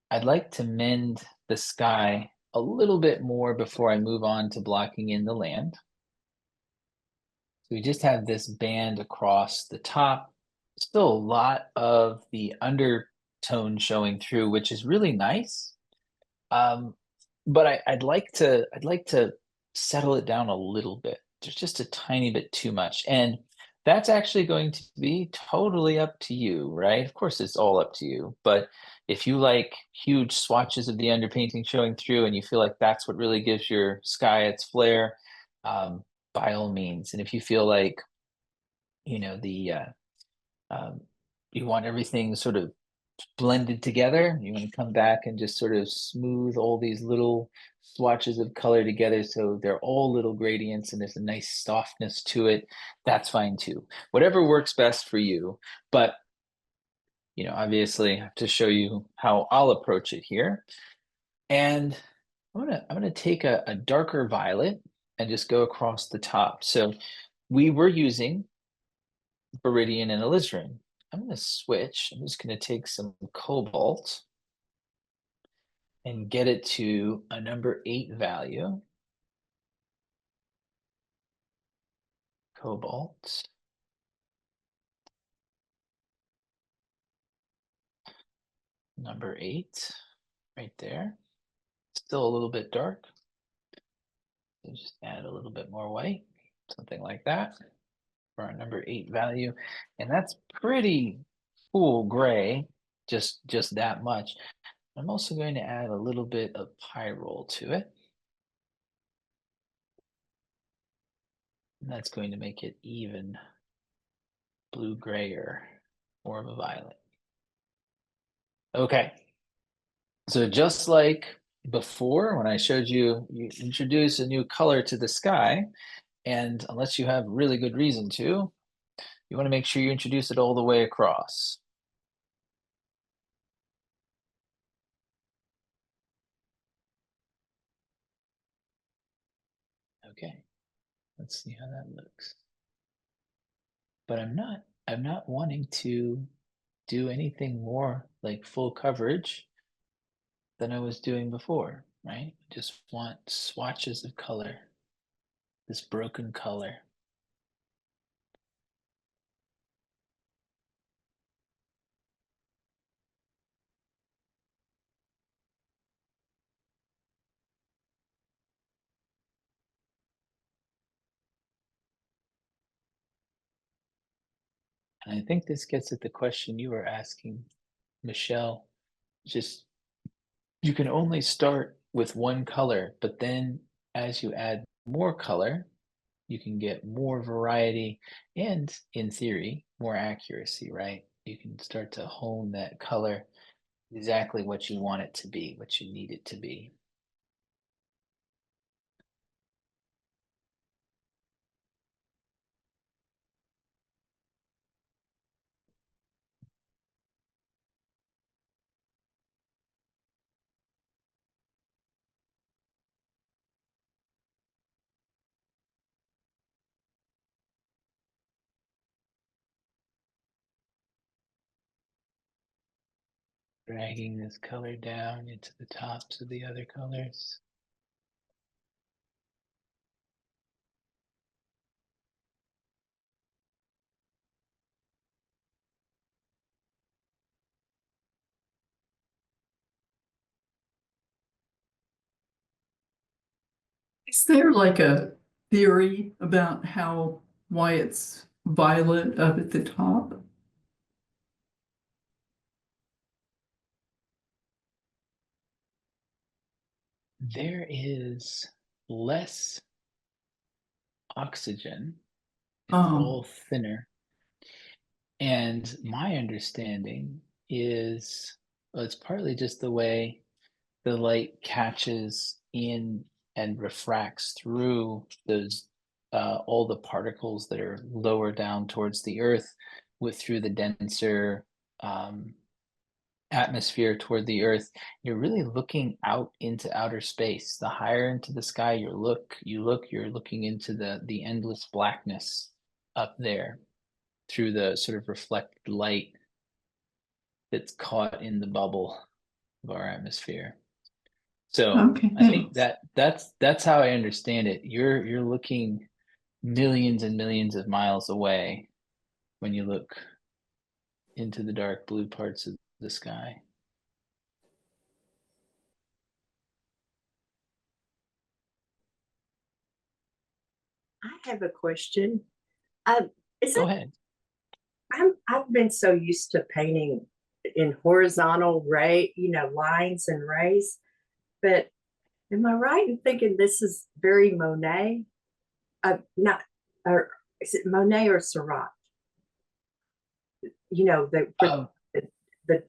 I'd like to mend the sky a little bit more before I move on to blocking in the land. So we just have this band across the top. Still a lot of the undertone showing through, which is really nice. Um, but I'd like to settle it down a little bit. There's just a tiny bit too much. And that's actually going to be totally up to you, right? Of course, it's all up to you. But if you like huge swatches of the underpainting showing through and you feel like that's what really gives your sky its flair, um, by all means. And if you feel like, the um, you want everything sort of blended together. You want to come back and just sort of smooth all these little swatches of color together so they're all little gradients and there's a nice softness to it. That's fine too. Whatever works best for you. But, obviously I have to show you how I'll approach it here. And I'm gonna take a darker violet and just go across the top. So we were using Viridian and alizarin. I'm gonna switch. I'm just gonna take some cobalt and get it to a number 8 value. Cobalt. Number 8, right there. Still a little bit dark. So just add a little bit more white, something like that for our number 8 value. And that's pretty cool gray, just that much. I'm also going to add a little bit of pyrrole to it. And that's going to make it even blue-grayer, more of a violet. Okay, so just like before, when I showed you, you introduce a new color to the sky, and unless you have really good reason to, you want to make sure you introduce it all the way across. Okay, let's see how that looks. But I'm not wanting to do anything more like full coverage than I was doing before, right? I just want swatches of color, this broken color. And I think this gets at the question you were asking, Michelle. Just you can only start with one color, but then as you add more color, you can get more variety and, in theory, more accuracy, right? You can start to hone that color exactly what you want it to be, what you need it to be. Dragging this color down into the tops of the other colors. Is there like a theory about how why it's violet up at the top? There is less oxygen. It's Um, all thinner. And my understanding is, well, it's partly just the way the light catches in and refracts through those all the particles that are lower down towards the earth with through the denser um, atmosphere toward the earth. You're really looking out into outer space. The higher into the sky you're looking into the endless blackness up there through the sort of reflected light that's caught in the bubble. of our atmosphere. So Okay, I think thanks. that's how I understand it. You're looking millions and millions of miles away when you look into the dark blue parts of the sky. I have a question. Um, is Go it, ahead. I've been so used to painting in horizontal lines and rays, but am I right in thinking this is very Monet? Not, or is it Monet or Seurat? You know, Um, the, the,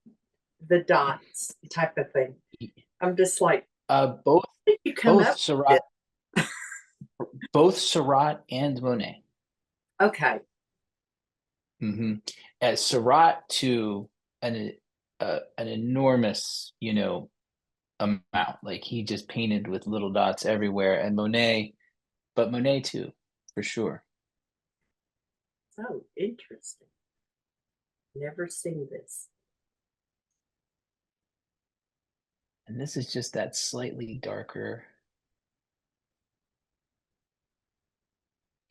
the dots type of thing. I'm just like, both did you come both up with Seurat, both Seurat and Monet. it? Okay. Mm-hmm. As Seurat to an enormous, amount. Like he just painted with little dots everywhere, and Monet, but Monet too, for sure. So interesting. Never seen this. And this is just that slightly darker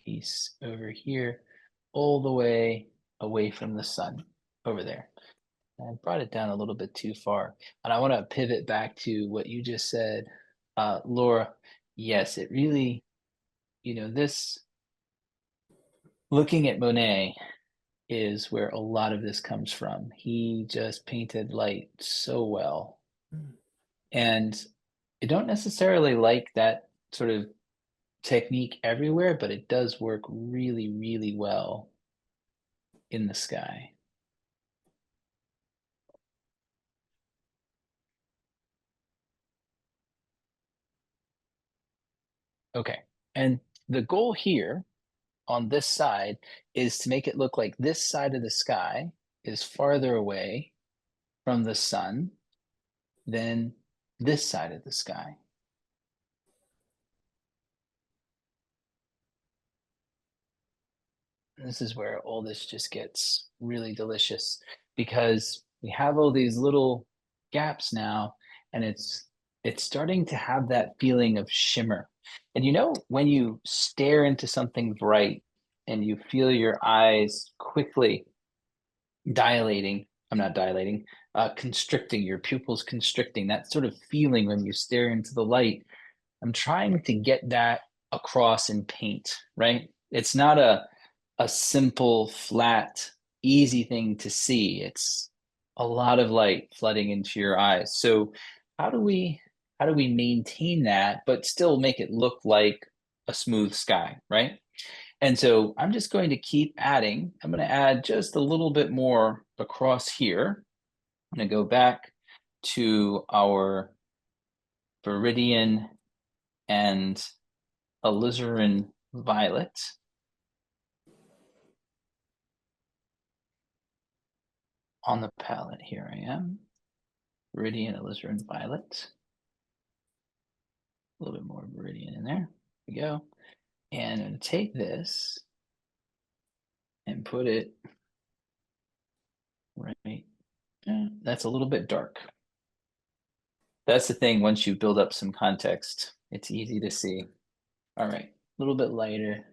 piece over here, all the way away from the sun over there. I brought it down a little bit too far. And I want to pivot back to what you just said, Laura. Yes, it really, this looking at Monet is where a lot of this comes from. He just painted light so well. And I don't necessarily like that sort of technique everywhere, but it does work really, really well in the sky. Okay. And the goal here on this side is to make it look like this side of the sky is farther away from the sun than this side of the sky. This is where all this just gets really delicious because we have all these little gaps now, and it's starting to have that feeling of shimmer. And when you stare into something bright and you feel your eyes quickly dilating, I'm not dilating, constricting, your pupils constricting, that sort of feeling when you stare into the light. I'm trying to get that across in paint, right? It's not a simple, flat, easy thing to see. It's a lot of light flooding into your eyes. So how do we maintain that but still make it look like a smooth sky, right? And so I'm just going to keep adding. I'm going to add just a little bit more across here. I'm going to go back to our Viridian and alizarin violet. On the palette, here I am. Viridian, alizarin violet. A little bit more Viridian in there. There we go. And I'm going to take this and put it right. That's a little bit dark. That's the thing. Once you build up some context, it's easy to see. All right, a little bit lighter.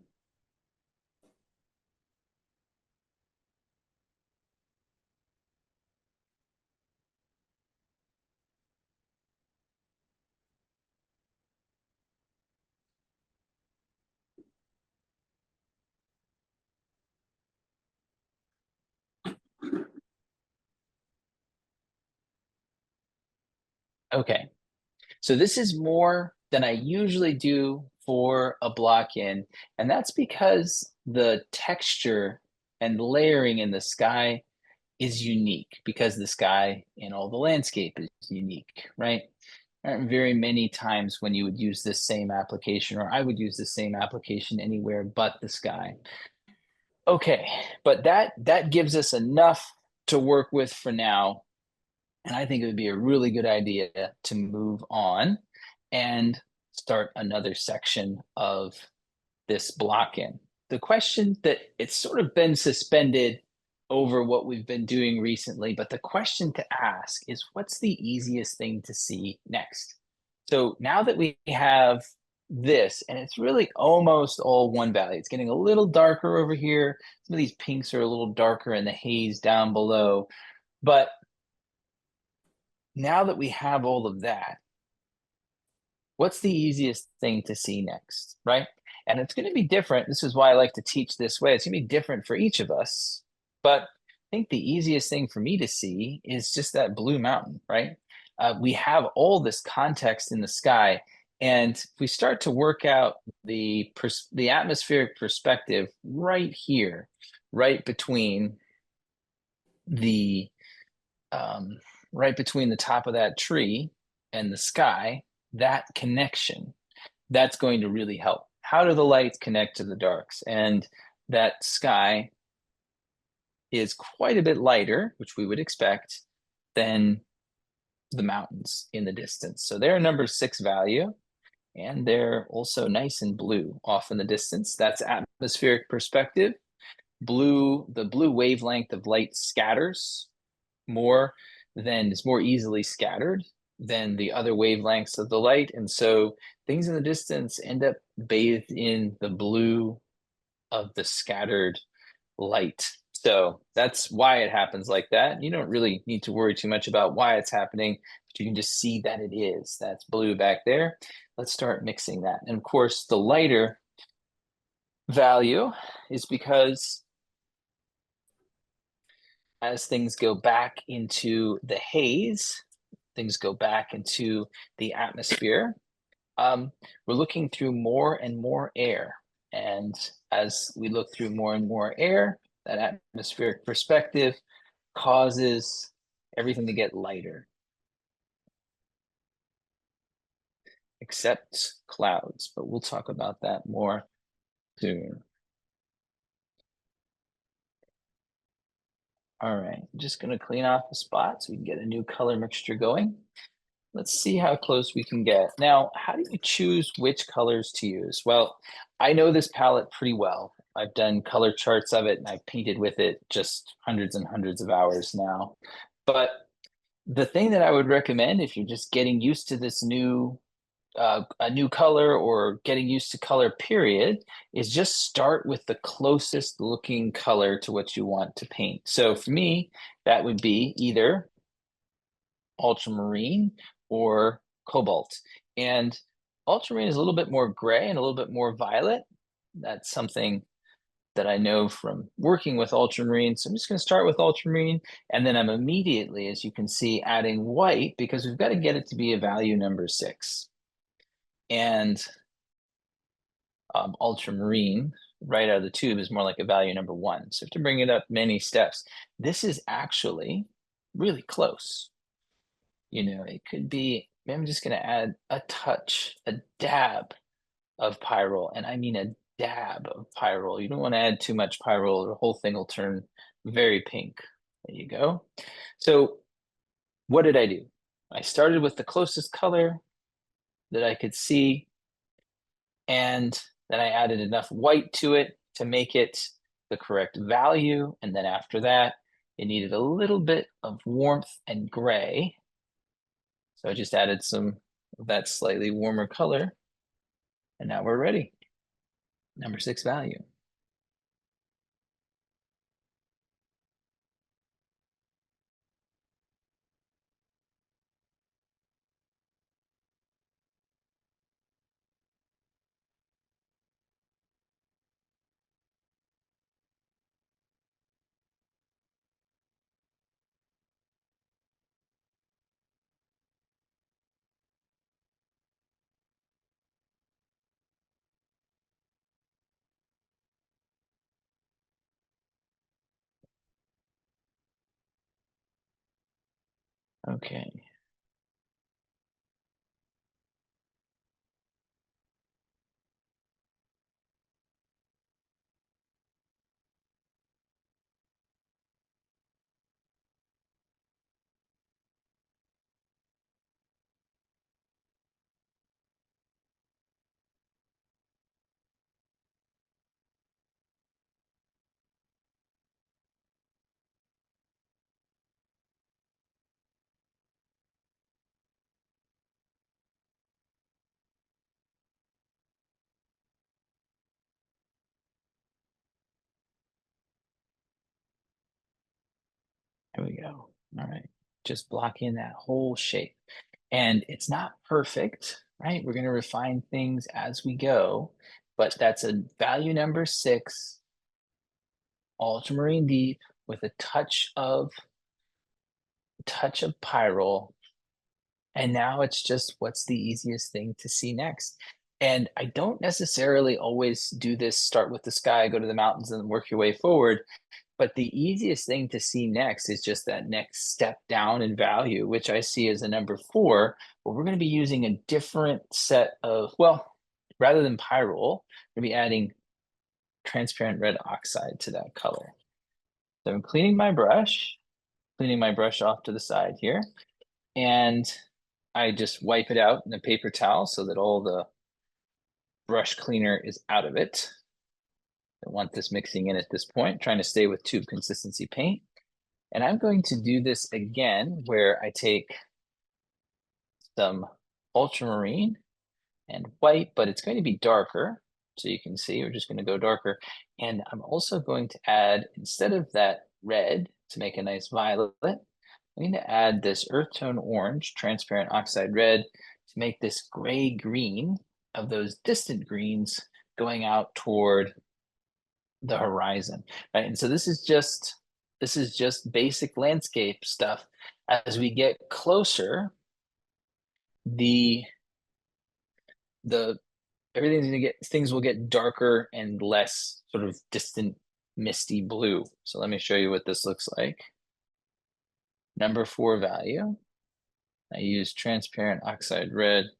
Okay, so this is more than I usually do for a block in, and that's because the texture and layering in the sky is unique because the sky in all the landscape is unique, right? There aren't very many times when you would use this same application, or I would use the same application anywhere but the sky. Okay, but that gives us enough to work with for now. And I think it would be a really good idea to move on and start another section of this block in. The question that it's sort of been suspended over what we've been doing recently, but the question to ask is what's the easiest thing to see next? So now that we have this, and it's really almost all one value, it's getting a little darker over here. Some of these pinks are a little darker in the haze down below. But now that we have all of that, what's the easiest thing to see next, right? And it's going to be different. This is why I like to teach this way. It's going to be different for each of us. But I think the easiest thing for me to see is just that blue mountain, right? We have all this context in the sky. And if we start to work out the atmospheric perspective right here, right between the right between the top of that tree and the sky, that connection, that's going to really help. How do the lights connect to the darks? And that sky is quite a bit lighter, which we would expect, than the mountains in the distance. So they're a number 6 value, and they're also nice and blue off in the distance. That's atmospheric perspective. The blue wavelength of light scatters more is more easily scattered than the other wavelengths of the light. And so things in the distance end up bathed in the blue of the scattered light. So that's why it happens like that. You don't really need to worry too much about why it's happening, but you can just see that it is. That's blue back there. Let's start mixing that. And of course, the lighter value is because as things go back into the haze, things go back into the atmosphere, we're looking through more and more air. And as we look through more and more air, that atmospheric perspective causes everything to get lighter, except clouds. But we'll talk about that more soon. All right, I'm just going to clean off the spots so we can get a new color mixture going. Let's see how close we can get. Now, how do you choose which colors to use? Well, I know this palette pretty well. I've done color charts of it and I've painted with it just hundreds and hundreds of hours now. But the thing that I would recommend if you're just getting used to this a new color or getting used to color period is just start with the closest looking color to what you want to paint. So for me, that would be either ultramarine or cobalt. And ultramarine is a little bit more gray and a little bit more violet. That's something that I know from working with ultramarine. So I'm just going to start with ultramarine, and then I'm immediately, as you can see, adding white because we've got to get it to be a value number 6. And ultramarine right out of the tube is more like a value number 1. So to bring it up many steps, this is actually really close. It could be, I'm just going to add a touch, a dab of pyrrole, and I mean a dab of pyrrole. You don't want to add too much pyrrole, or the whole thing will turn very pink. There you go. So what did I do? I started with the closest color that I could see, and then I added enough white to it to make it the correct value. And then after that, it needed a little bit of warmth and gray. So I just added some of that slightly warmer color, and now we're ready. Number 6 value. Okay. go. All right. Just block in that whole shape. And it's not perfect, right? We're going to refine things as we go, but that's a value number 6, ultramarine deep with a touch of pyrrole. And now it's just what's the easiest thing to see next. And I don't necessarily always do this, start with the sky, go to the mountains, and work your way forward. But the easiest thing to see next is just that next step down in value, which I see as a number 4, but we're going to be using a different set of, well, rather than pyrrole, we're going to be adding transparent red oxide to that color. So I'm cleaning my brush off to the side here, and I just wipe it out in a paper towel so that all the brush cleaner is out of it. I want this mixing in at this point, trying to stay with tube consistency paint. And I'm going to do this again where I take some ultramarine and white, but it's going to be darker. So you can see we're just going to go darker. And I'm also going to add, instead of that red to make a nice violet, I'm going to add this earth tone orange, transparent oxide red, to make this gray green of those distant greens going out toward the horizon, right? And so this is just basic landscape stuff. As we get closer, things will get darker and less sort of distant misty blue. So let me show you what this looks like. Number 4 value. I use transparent oxide red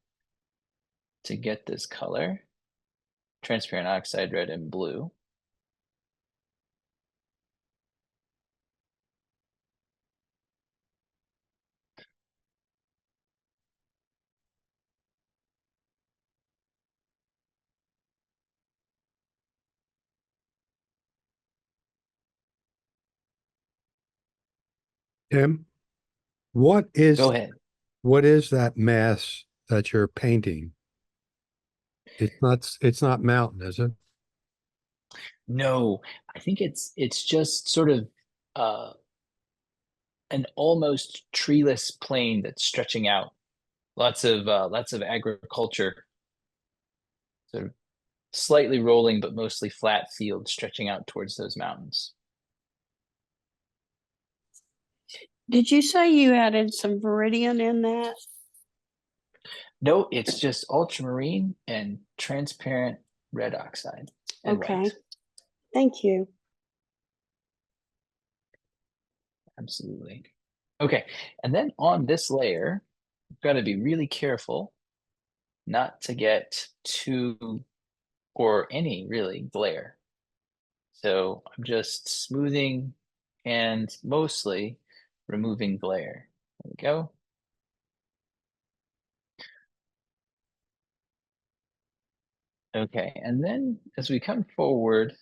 to get this color. Transparent oxide red and blue. Tim, what is Go ahead. what is that mass that you're painting? It's not mountain, is it? No, I think it's just sort of an almost treeless plain that's stretching out. Lots of agriculture, sort of slightly rolling but mostly flat fields stretching out towards those mountains. Did you say you added some Viridian in that? No, it's just ultramarine and transparent red oxide and Okay. white. Thank you. Absolutely. Okay, and then on this layer, you've got to be really careful not to get too, or any really, glare. So I'm just smoothing and mostly removing glare. There we go. Okay, and then as we come forward,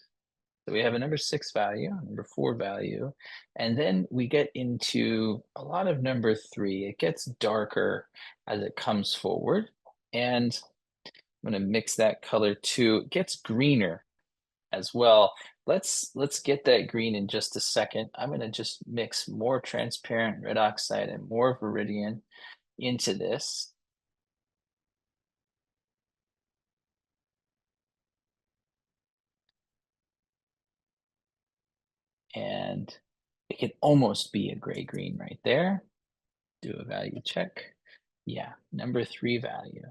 so we have a number 6 value, number 4 value, and then we get into a lot of number 3. It gets darker as it comes forward, and I'm going to mix that color too. It gets greener as well. Let's get that green in just a second. I'm going to just mix more transparent red oxide and more Viridian into this. And it can almost be a gray green right there. Do a value check. Yeah, number 3 value.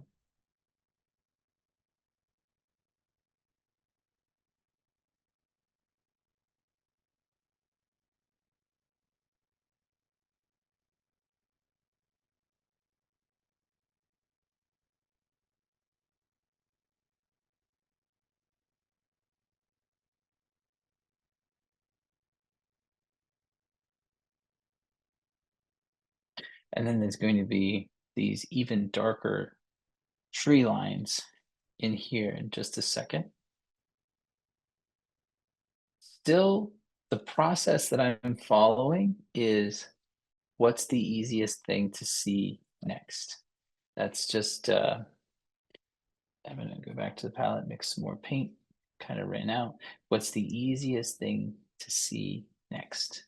And then there's going to be these even darker tree lines in here in just a second. Still, the process that I'm following is what's the easiest thing to see next. That's just, I'm going to go back to the palette, mix some more paint, kind of ran out. What's the easiest thing to see next?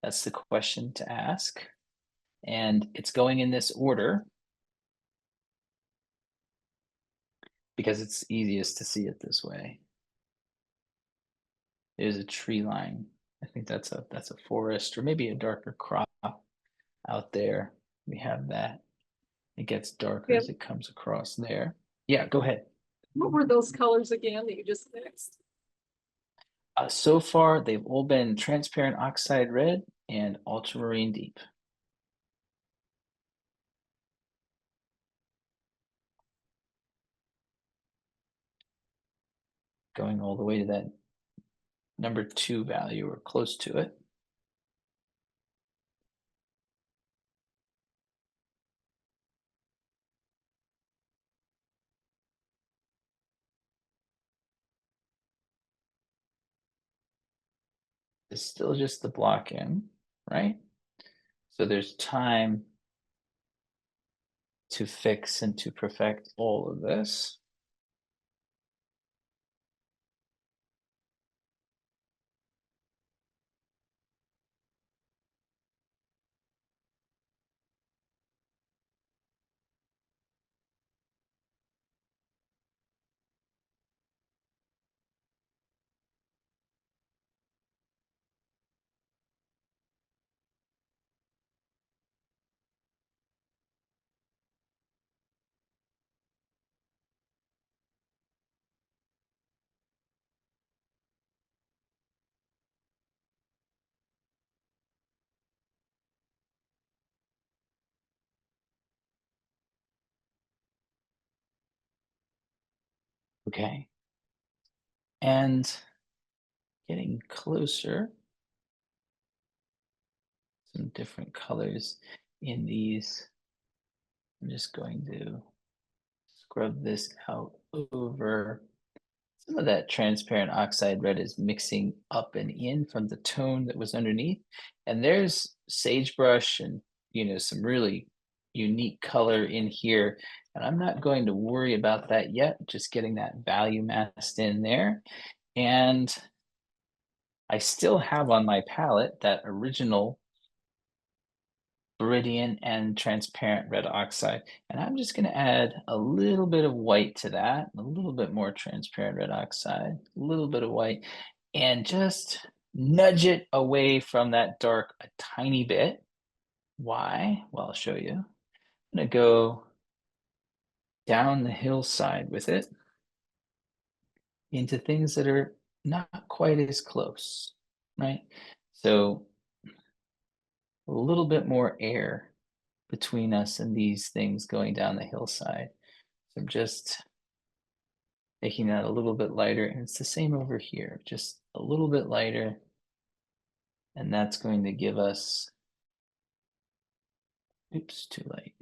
That's the question to ask. And it's going in this order because it's easiest to see it this way. There's a tree line. I think that's a forest or maybe a darker crop out there. We have that. It gets darker Yeah. as it comes across there. Yeah, go ahead. What were those colors again that you just mixed? So far, they've all been transparent oxide red and ultramarine deep. Going all the way to that number 2 value or close to it. It's still just the block in, right? So there's time to fix and to perfect all of this. Okay. And getting closer, some different colors in these. I'm just going to scrub this out over. Some of that transparent oxide red is mixing up and in from the tone that was underneath. And there's sagebrush and, some really unique color in here. And I'm not going to worry about that yet, just getting that value masked in there. And I still have on my palette that original Viridian and transparent red oxide. And I'm just going to add a little bit of white to that, a little bit more transparent red oxide, a little bit of white, and just nudge it away from that dark a tiny bit. Why? Well, I'll show you. I'm going to go down the hillside with it into things that are not quite as close, right? So a little bit more air between us and these things going down the hillside. So I'm just making that a little bit lighter, and it's the same over here, just a little bit lighter. And that's going to give us, oops, too light.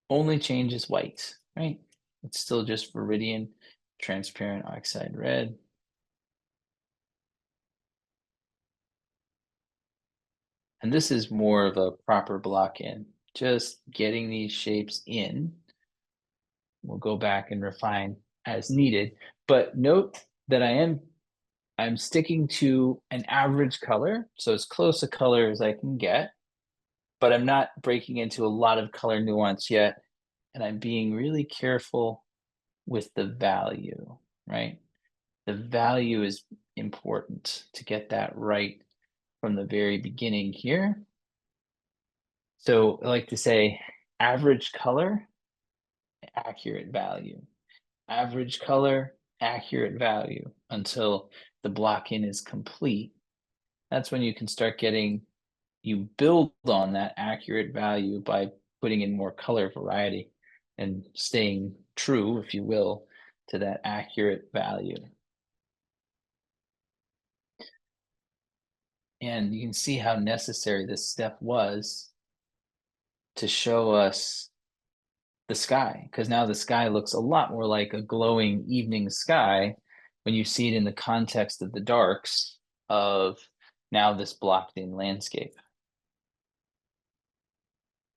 Only change is white, right? It's still just Viridian, transparent oxide red. And this is more of a proper block in, just getting these shapes in. We'll go back and refine as needed, but note that I'm sticking to an average color, so as close a color as I can get, but I'm not breaking into a lot of color nuance yet, and I'm being really careful with the value, right? The value is important to get that right from the very beginning here. So I like to say average color, accurate value. Average color, accurate value until the block-in is complete. That's when you can start you build on that accurate value by putting in more color variety and staying true, if you will, to that accurate value. And you can see how necessary this step was to show us the sky, because now the sky looks a lot more like a glowing evening sky when you see it in the context of the darks of now this blocked in landscape.